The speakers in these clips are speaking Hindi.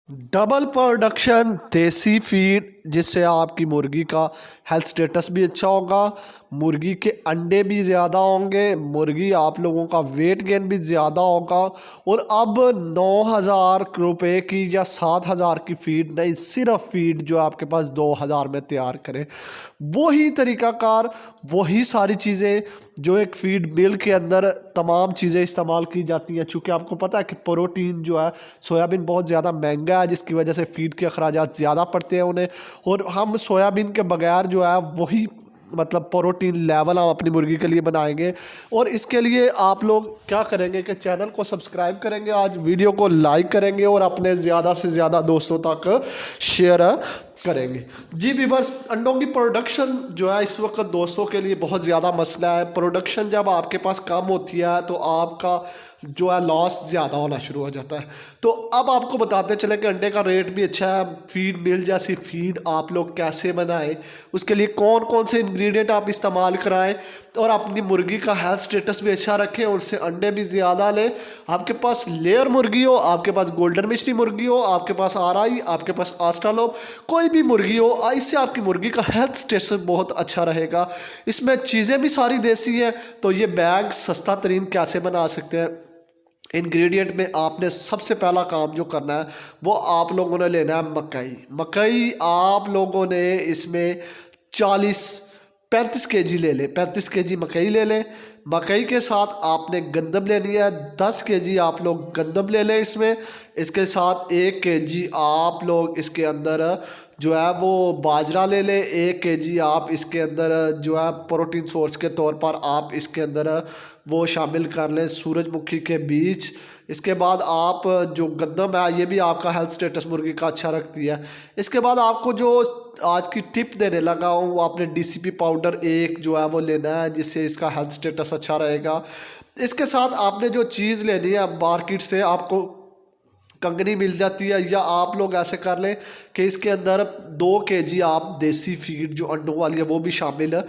डबल प्रोडक्शन देसी फीड जिससे आपकी मुर्गी का हेल्थ स्टेटस भी अच्छा होगा, मुर्गी के अंडे भी ज़्यादा होंगे, मुर्गी आप लोगों का वेट गेन भी ज़्यादा होगा। और अब 9,000 रुपये की या 7,000 की फीड नहीं, सिर्फ फीड जो आपके पास 2,000 में तैयार करें, वही तरीक़ाकार, वही सारी चीज़ें जो एक फीड मिल के अंदर तमाम चीज़ें इस्तेमाल की जाती हैं। चूँकि आपको पता है कि प्रोटीन जो है, सोयाबीन बहुत ज़्यादा महंगा है जिसकी वजह से फीड के अखराजात ज़्यादा पड़ते हैं उन्हें, और हम सोयाबीन के बगैर जो है वही मतलब प्रोटीन लेवल हम अपनी मुर्गी के लिए बनाएंगे। और इसके लिए आप लोग क्या करेंगे कि चैनल को सब्सक्राइब करेंगे, आज वीडियो को लाइक करेंगे और अपने ज़्यादा से ज़्यादा दोस्तों तक शेयर करेंगे। जी व्यूअर्स, अंडों की प्रोडक्शन जो है इस वक्त दोस्तों के लिए बहुत ज़्यादा मसला है। प्रोडक्शन जब आपके पास कम होती है तो आपका जो है लॉस ज़्यादा होना शुरू हो जाता है। तो अब आपको बताते चले कि अंडे का रेट भी अच्छा है, फीड मिल जैसी फीड आप लोग कैसे बनाएं, उसके लिए कौन कौन से इंग्रेडिएंट आप इस्तेमाल कराएं और अपनी मुर्गी का हेल्थ स्टेटस भी अच्छा रखें और उससे अंडे भी ज़्यादा लें। आपके पास लेयर मुर्गी हो, आपके पास गोल्डन मिश्री मुर्गी हो, आपके पास आरआई, आपके पास आस्ट्रालोप, कोई भी मुर्गी हो, इससे आपकी मुर्गी का हेल्थ स्टेटस बहुत अच्छा रहेगा। इसमें चीज़ें भी सारी देसी हैं। तो ये बैग सस्ता तरीन कैसे बना सकते हैं, इंग्रेडिएंट में आपने सबसे पहला काम जो करना है वो आप लोगों ने लेना है मकई। मकई आप लोगों ने इसमें 35 केजी ले लें, 35 केजी मकई ले लें। मकई के साथ आपने गंदम लेनी है, 10 केजी आप लोग गंदम ले लें इसमें। इसके साथ 1 केजी आप लोग इसके अंदर जो है वो बाजरा ले लें। 1 केजी आप इसके अंदर जो है प्रोटीन सोर्स के तौर पर आप इसके अंदर वो शामिल कर लें सूरजमुखी के बीज। इसके बाद आप जो गंदम है ये भी आपका हेल्थ स्टेटस मुर्गी का अच्छा रखती है। इसके बाद आपको जो आज की टिप देने लगा हूँ वो आपने डीसीपी पाउडर एक जो है वो लेना है जिससे इसका हेल्थ स्टेटस अच्छा रहेगा। इसके साथ आपने जो चीज़ लेनी है मार्केट से आपको कंगनी मिल जाती है, या आप लोग ऐसे कर लें कि इसके अंदर 2 केजी आप देसी फीड जो अंडों वाली है वो भी शामिल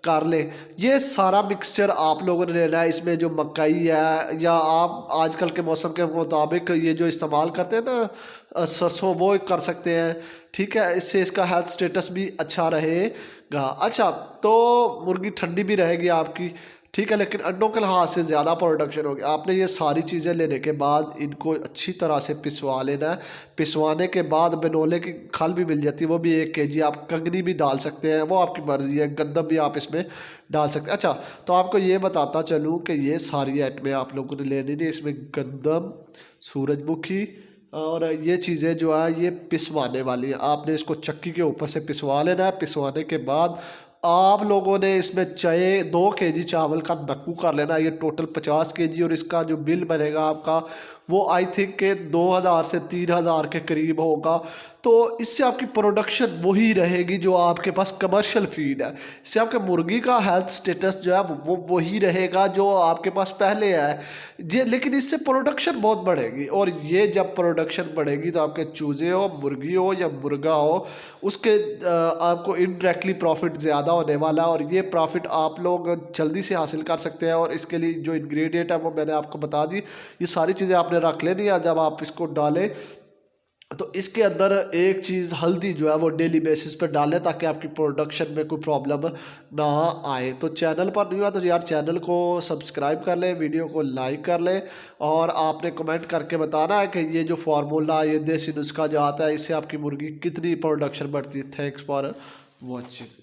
कर लें। ये सारा मिक्सचर आप लोगों ने लेना है। इसमें जो मकई है या आप आजकल के मौसम के मुताबिक ये जो इस्तेमाल करते हैं ना सरसों, वो कर सकते हैं। ठीक है, इससे इसका हेल्थ स्टेटस भी अच्छा रहेगा। अच्छा, तो मुर्गी ठंडी भी रहेगी आपकी, ठीक है, लेकिन अंडों के लिहाज से ज़्यादा प्रोडक्शन होगी। आपने ये सारी चीज़ें लेने के बाद इनको अच्छी तरह से पिसवा लेना है। पिसवाने के बाद बिनोले की खल भी मिल जाती है, वो भी 1 केजी, आप कंगनी भी डाल सकते हैं, वो आपकी मर्ज़ी है, गंदम भी आप इसमें डाल सकते हैं। अच्छा, तो आपको ये बताता चलूँ कि ये सारी आइटमें आप लोगों ने लेनी नहीं। इसमें गंदम, सूरजमुखी और ये चीज़ें जो है ये पिसवाने वाली है। आपने इसको चक्की के ऊपर से पिसवा लेना है। पिसवाने के बाद आप लोगों ने इसमें 2 केजी चावल का नक्कू कर लेना है। ये टोटल 50 केजी, और इसका जो बिल बनेगा आपका वो आई थिंक के 2,000 से 3,000 के करीब होगा। तो इससे आपकी प्रोडक्शन वही रहेगी जो आपके पास कमर्शियल फीड है। इससे आपके मुर्गी का हेल्थ स्टेटस जो है वो वही रहेगा जो आपके पास पहले है जे, लेकिन इससे प्रोडक्शन बहुत बढ़ेगी। और ये जब प्रोडक्शन बढ़ेगी तो आपके चूज़े हो, मुर्गी हो या मुर्गा हो, उसके आपको इनडायरेक्टली प्रॉफिट ज़्यादा होने वाला है। और ये प्रॉफिट आप लोग जल्दी से हासिल कर सकते हैं। और इसके लिए जो इंग्रेडिएंट है वो मैंने आपको बता दी। ये सारी चीज़ें आपने रख लेनी है। जब आप इसको डालें तो इसके अंदर एक चीज़ हल्दी जो है वो डेली बेसिस पर डालें ताकि आपकी प्रोडक्शन में कोई प्रॉब्लम ना आए। तो चैनल पर नहीं हुआ तो यार चैनल को सब्सक्राइब कर लें, वीडियो को लाइक कर लें, और आपने कमेंट करके बताना है कि ये जो फार्मूला, ये देसी नुस्खा जो आता है इससे आपकी मुर्गी कितनी प्रोडक्शन बढ़ती है। Thanks for watching.